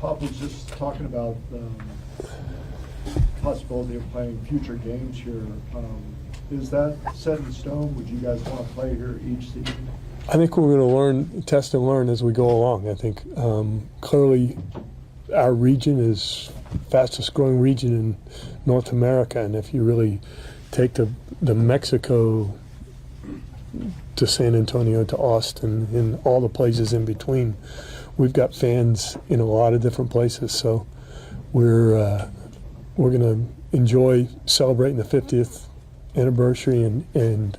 Pop was just talking about possibility of playing future games here. Is that set in stone? Would you guys want to play here each season? I think we're going to test and learn as we go along. I think clearly our region is fastest growing region in North America, and if you really take the Mexico to San Antonio to Austin and all the places in between, we've got fans in a lot of different places. So we're going to enjoy celebrating the 50th anniversary and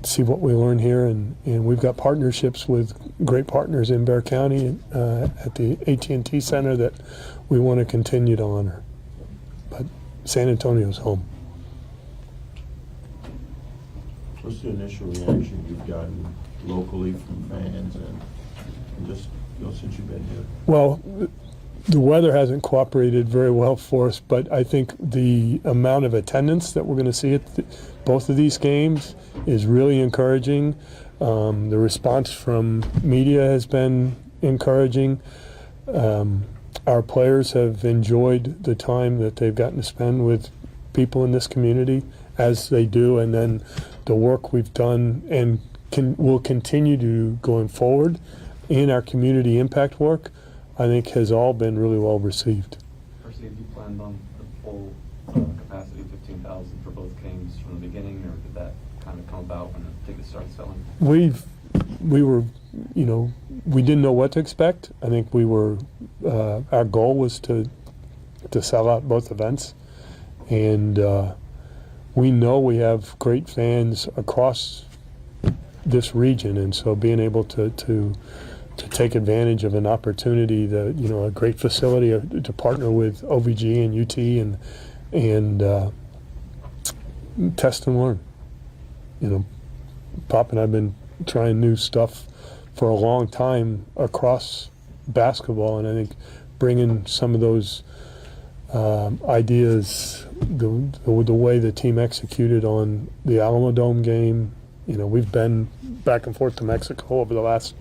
see what we learn here. And we've got partnerships with great partners in Bexar County at the AT&T Center that we want to continue to honor. But San Antonio's home. What's the initial reaction you've gotten locally from fans and just since you've been here? Well, the weather hasn't cooperated very well for us, but I think the amount of attendance that we're going to see at both of these games is really encouraging. The response from media has been encouraging. Our players have enjoyed the time that they've gotten to spend with people in this community, as they do, and then the work we've done and will continue to going forward in our community impact work, I think has all been really well received. R.C., have you planned on the full capacity of 15,000 for both games from the beginning, or did that kind of come about when the tickets started selling? We were, we didn't know what to expect. I think our goal was to sell out both events, and we know we have great fans across this region, and so being able to take advantage of an opportunity, a great facility to partner with OVG and UT and test and learn. Pop and I've been trying new stuff for a long time across basketball, and I think bringing some of those ideas, the way the team executed on the Alamo Dome game. We've been back and forth to Mexico over the last,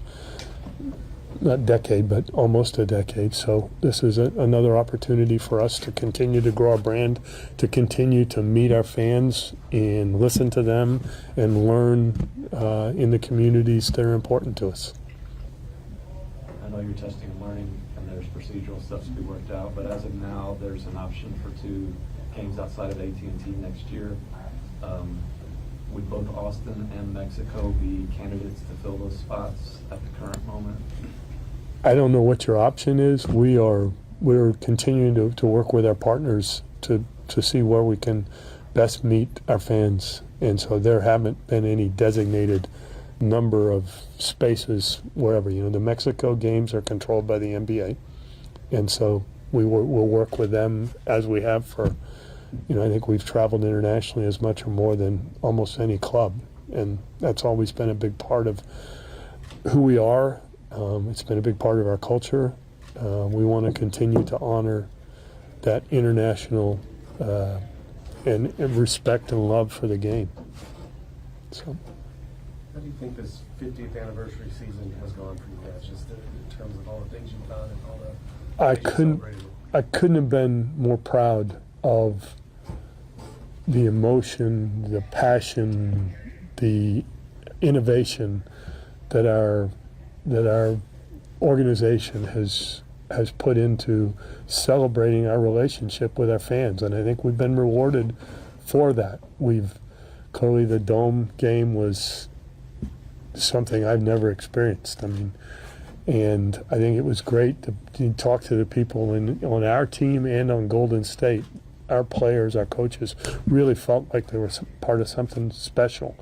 not decade, but almost a decade. So this is another opportunity for us to continue to grow our brand, to continue to meet our fans and listen to them and learn in the communities that are important to us. I know you're testing and learning, and there's procedural stuff to be worked out, but as of now, there's an option for 2 games outside of AT&T next year. Would both Austin and Mexico be candidates to fill those spots at the current moment? I don't know what your option is. We're continuing to work with our partners to see where we can best meet our fans, and so there haven't been any designated number of spaces wherever. The Mexico games are controlled by the NBA, and so we'll work with them as we have for, I think we've traveled internationally as much or more than almost any club, and that's always been a big part of who we are. It's been a big part of our culture. We want to continue to honor that international and respect and love for the game. So. How do you think this 50th anniversary season has gone for you guys, just in terms of all the things you've done and all the... I couldn't have been more proud of the emotion, the passion, the innovation that our organization has put into celebrating our relationship with our fans, and I think we've been rewarded for that. Clearly the Dome game was something I've never experienced. And I think it was great to talk to the people on our team and on Golden State. Our players, our coaches really felt like they were part of something special,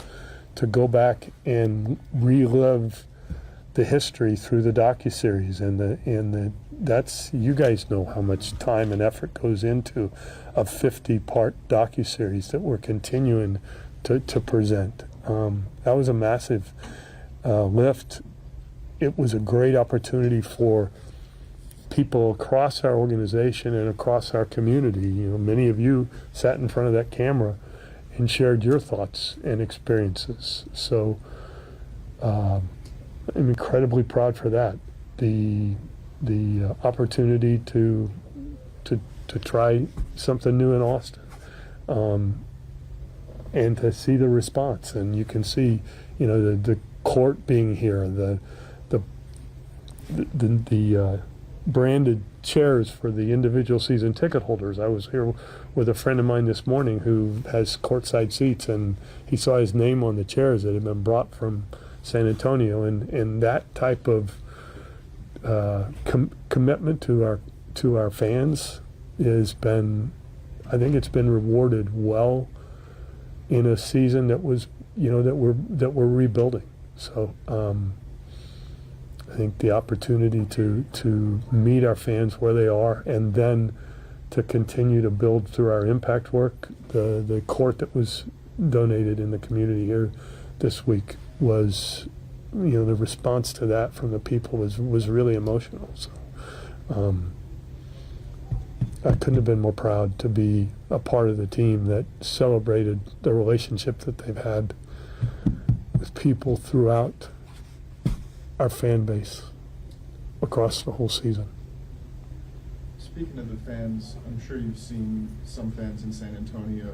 to go back and relive the history through the docuseries and that's, you guys know how much time and effort goes into a 50-part docuseries that we're continuing to present. That was a massive lift. It was a great opportunity for people across our organization and across our community. Many of you sat in front of that camera and shared your thoughts and experiences. So I'm incredibly proud for that. The the opportunity to try something new in Austin, and to see the response. And you can see, the court being here, the branded chairs for the individual season ticket holders. I was here with a friend of mine this morning who has courtside seats, and he saw his name on the chairs that had been brought from San Antonio, and that type of commitment to our fans has been, I think it's been rewarded well in a season that was, that we're rebuilding. So I think the opportunity to meet our fans where they are, and then to continue to build through our impact work. The court that was donated in the community here this week was, the response to that from the people was really emotional. So I couldn't have been more proud to be a part of the team that celebrated the relationship that they've had with people throughout our fan base across the whole season. Speaking of the fans, I'm sure you've seen some fans in San Antonio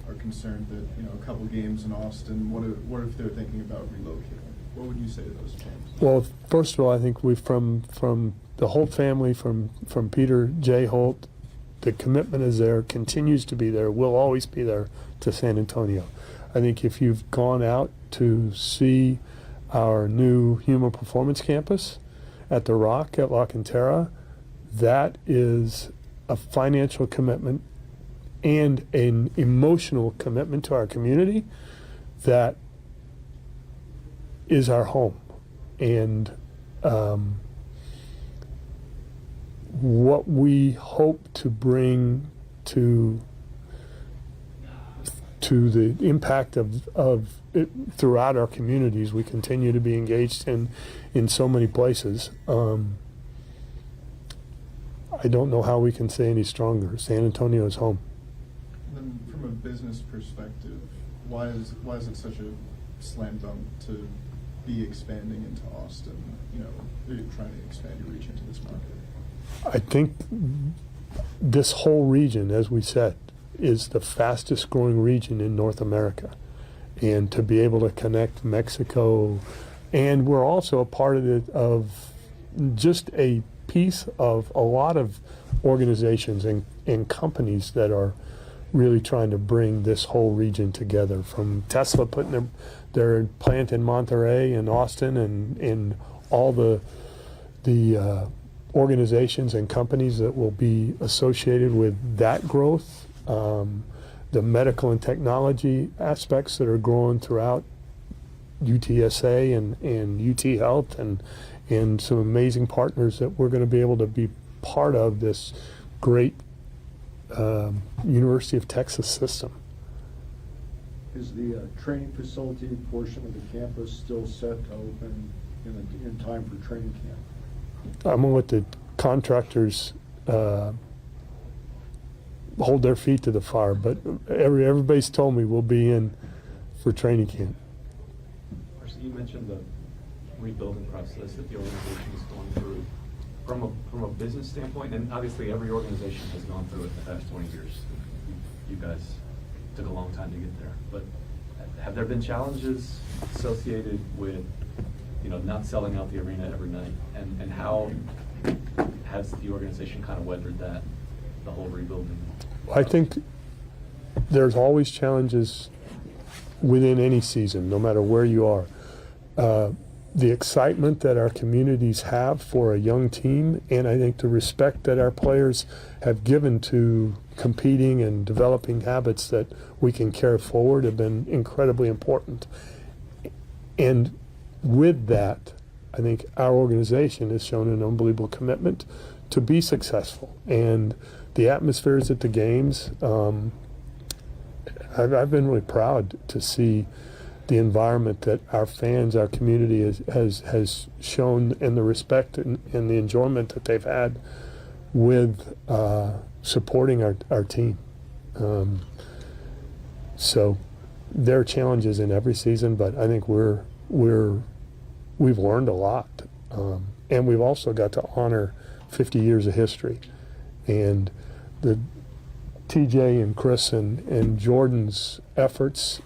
are concerned that, a couple games in Austin, what if they're thinking about relocating? What would you say to those fans? Well, first of all, I think from the Holt family, from Peter J. Holt, the commitment is there, continues to be there, will always be there to San Antonio. I think if you've gone out to see our new human performance campus at the Rock at La Cantera, that is a financial commitment and an emotional commitment to our community that is our home. And what we hope to bring to the impact of it throughout our communities, we continue to be engaged in so many places. I don't know how we can say any stronger. San Antonio is home. And then from a business perspective, why is it such a slam dunk to be expanding into Austin? You're trying to expand your reach into this market. I think this whole region, as we said, is the fastest growing region in North America. And to be able to connect Mexico, and we're also a part of just a piece of a lot of organizations and companies that are really trying to bring this whole region together, from Tesla putting their plant in Monterey and Austin, and all the organizations and companies that will be associated with that growth, the medical and technology aspects that are growing throughout UTSA and UT Health, and some amazing partners that we're going to be able to be part of this great University of Texas system. Is the training facility portion of the campus still set to open in time for training camp? I'm going to let the contractors hold their feet to the fire, but everybody's told me we'll be in for training camp. R.C., you mentioned the rebuilding process that the organization is going through. From a business standpoint, and obviously every organization has gone through it in the past 20 years. You guys took a long time to get there, but have there been challenges associated with, not selling out the arena every night, and how has the organization kind of weathered that, the whole rebuilding? I think there's always challenges within any season, no matter where you are. The excitement that our communities have for a young team, and I think the respect that our players have given to competing and developing habits that we can carry forward, have been incredibly important. And with that, I think our organization has shown an unbelievable commitment to be successful. And the atmospheres at the games, I've been really proud to see the environment that our fans, our community has shown, and the respect and the enjoyment that they've had with supporting our team. So there are challenges in every season, but I think we've learned a lot. and we've also got to honor 50 years of history. And the TJ and Chris and Jordan's efforts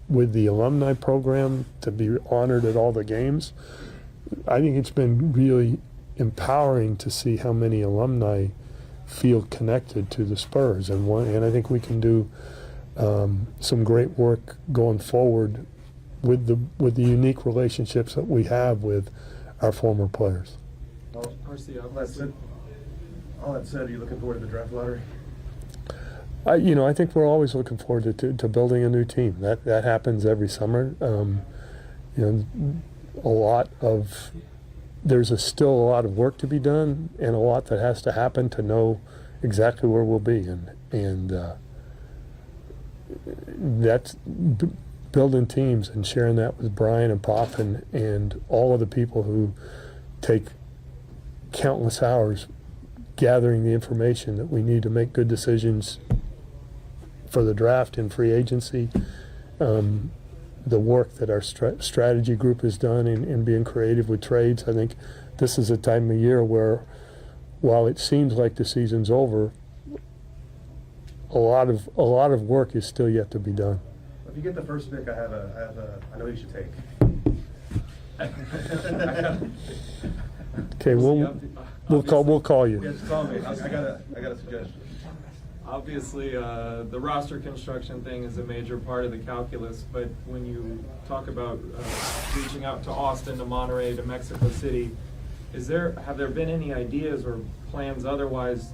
with the alumni program to be honored at all the games, I think it's been really empowering to see how many alumni feel connected to the Spurs, and I think we can do some great work going forward with the unique relationships that we have with our former players. R.C., all that said, are you looking forward to the draft lottery? I think we're always looking forward to building a new team. That happens every summer. There's still a lot of work to be done and a lot that has to happen to know exactly where we'll be, and that's building teams and sharing that with Brian and Pop and all of the people who take countless hours gathering the information that we need to make good decisions for the draft and free agency. The work that our strategy group has done in being creative with trades. I think this is a time of year where, while it seems like the season's over, a lot of work is still yet to be done. If you get the first pick, I know you should take. Okay, we'll call you. Yeah, just call me. I got a suggestion. Obviously, the roster construction thing is a major part of the calculus, but when you talk about reaching out to Austin, to Monterey, to Mexico City, have there been any ideas or plans otherwise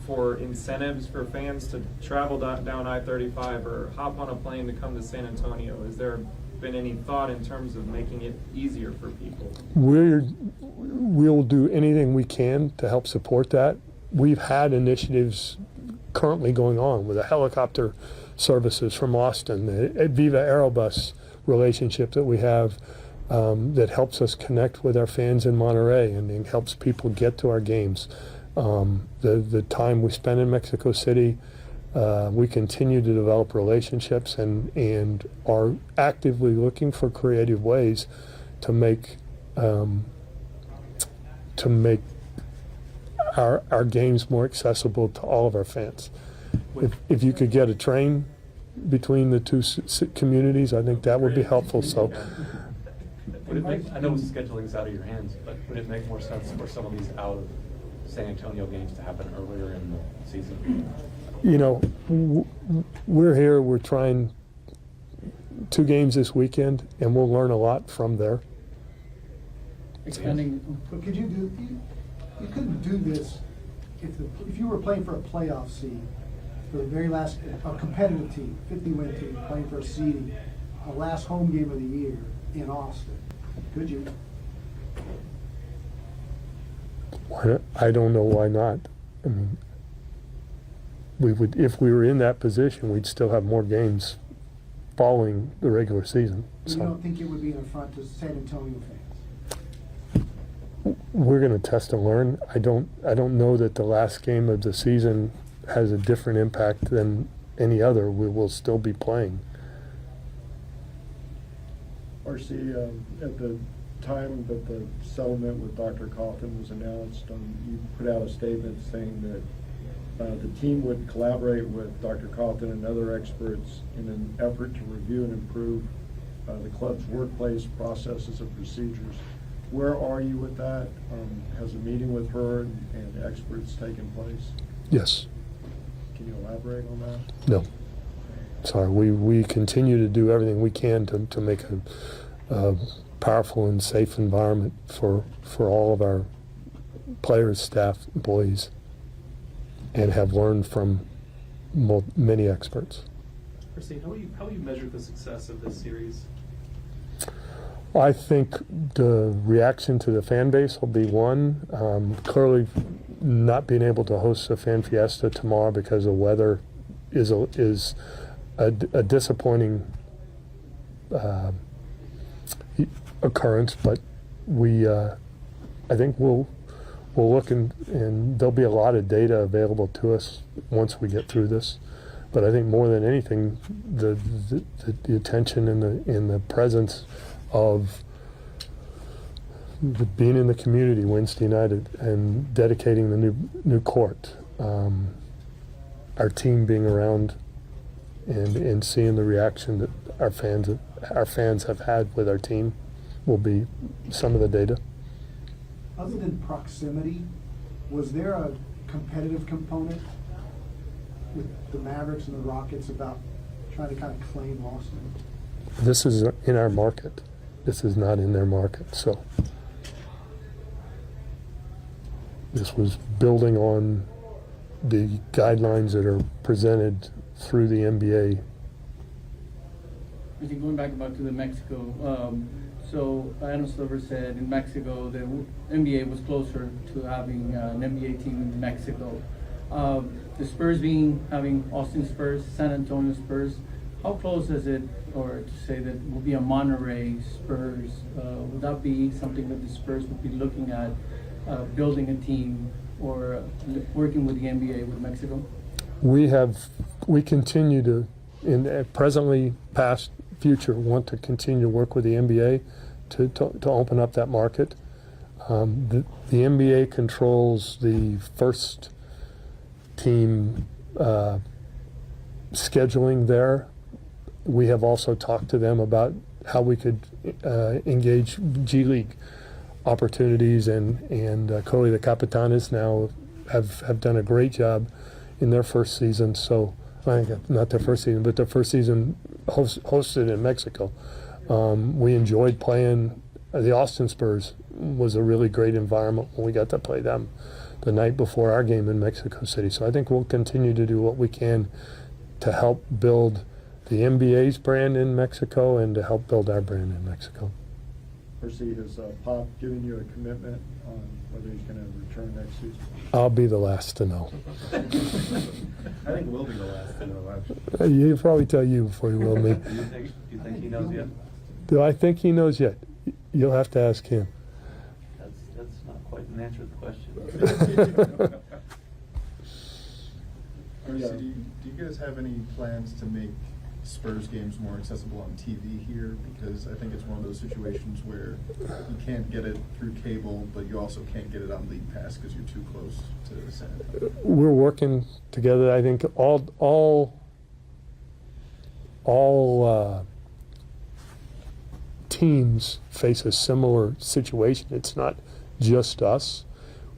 for incentives for fans to travel down I-35 or hop on a plane to come to San Antonio? Has there been any thought in terms of making it easier for people? We'll do anything we can to help support that. We've had initiatives currently going on with the helicopter services from Austin, the Viva Aerobus relationship that we have that helps us connect with our fans in Monterey and helps people get to our games. The time we spend in Mexico City, we continue to develop relationships and are actively looking for creative ways to make our games more accessible to all of our fans. If you could get a train between the two communities, I think that would be helpful. So, Would it make, I know scheduling's out of your hands, but would it make more sense for some of these out of San Antonio games to happen earlier in the season? We're here, we're trying 2 games this weekend, and we'll learn a lot from there. But could you couldn't do this if you were playing for a playoff seed, for the very last, a competitive team, 50-win team, playing for a seeding, a last home game of the year in Austin. Could you? I don't know why not. I mean, we would, if we were in that position, we'd still have more games following the regular season. You don't think it would be an affront to San Antonio fans? We're going to test and learn. I don't know that the last game of the season has a different impact than any other. We will still be playing. R.C., at the time that the settlement with Dr. Coughlin was announced, you put out a statement saying that the team would collaborate with Dr. Coughlin and other experts in an effort to review and improve the club's workplace processes and procedures. Where are you with that? Has a meeting with her and experts taken place? Yes. Can you elaborate on that? No. Sorry. We continue to do everything we can to make a powerful and safe environment for all of our players, staff, employees, and have learned from many experts. Christine, how will you measure the success of this series? I think the reaction to the fan base will be one. Clearly, not being able to host a fan fiesta tomorrow because of weather is a disappointing occurrence. But I think we'll look and there'll be a lot of data available to us once we get through this. But I think more than anything, the attention and the presence of being in the community Wednesday night and dedicating the new court, our team being around and seeing the reaction that our fans have had with our team will be some of the data. Other than proximity, was there a competitive component with the Mavericks and the Rockets about trying to kind of claim Austin? This is in our market. This is not in their market. So this was building on the guidelines that are presented through the NBA. I think going back about to the Mexico, so Adam Silver said in Mexico the NBA was closer to having an NBA team in Mexico. The Spurs having Austin Spurs, San Antonio Spurs, how close is it, or to say that will be a Monterey Spurs, would that be something that the Spurs would be looking at, building a team or working with the NBA with Mexico? We continue to, in presently, past, future, want to continue to work with the NBA to open up that market. The NBA controls the first team scheduling there. We have also talked to them about how we could engage G League opportunities, and Cody the Capitanes now have done a great job in their first season. So I think not their first season, but their first season hosted in Mexico. We enjoyed playing the Austin Spurs. Was a really great environment when we got to play them the night before our game in Mexico City. So I think we'll continue to do what we can to help build the NBA's brand in Mexico and to help build our brand in Mexico. R.C., has Pop given you a commitment on whether he's going to return next season? I'll be the last to know. I think we'll be the last to know, actually. He'll probably tell you before he will me. Do you think he knows yet? Do I think he knows yet? You'll have to ask him. That's not quite an answer to the question. R.C., do you guys have any plans to make Spurs games more accessible on TV here? Because I think it's one of those situations where you can't get it through cable, but you also can't get it on League Pass because you're too close to San Antonio. We're working together. I think all teams face a similar situation. It's not just us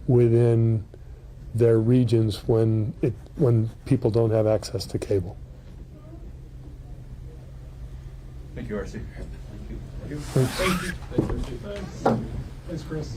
within their regions when people don't have access to cable. Thank you, R.C. Thank you. Thanks. Thanks, Chris.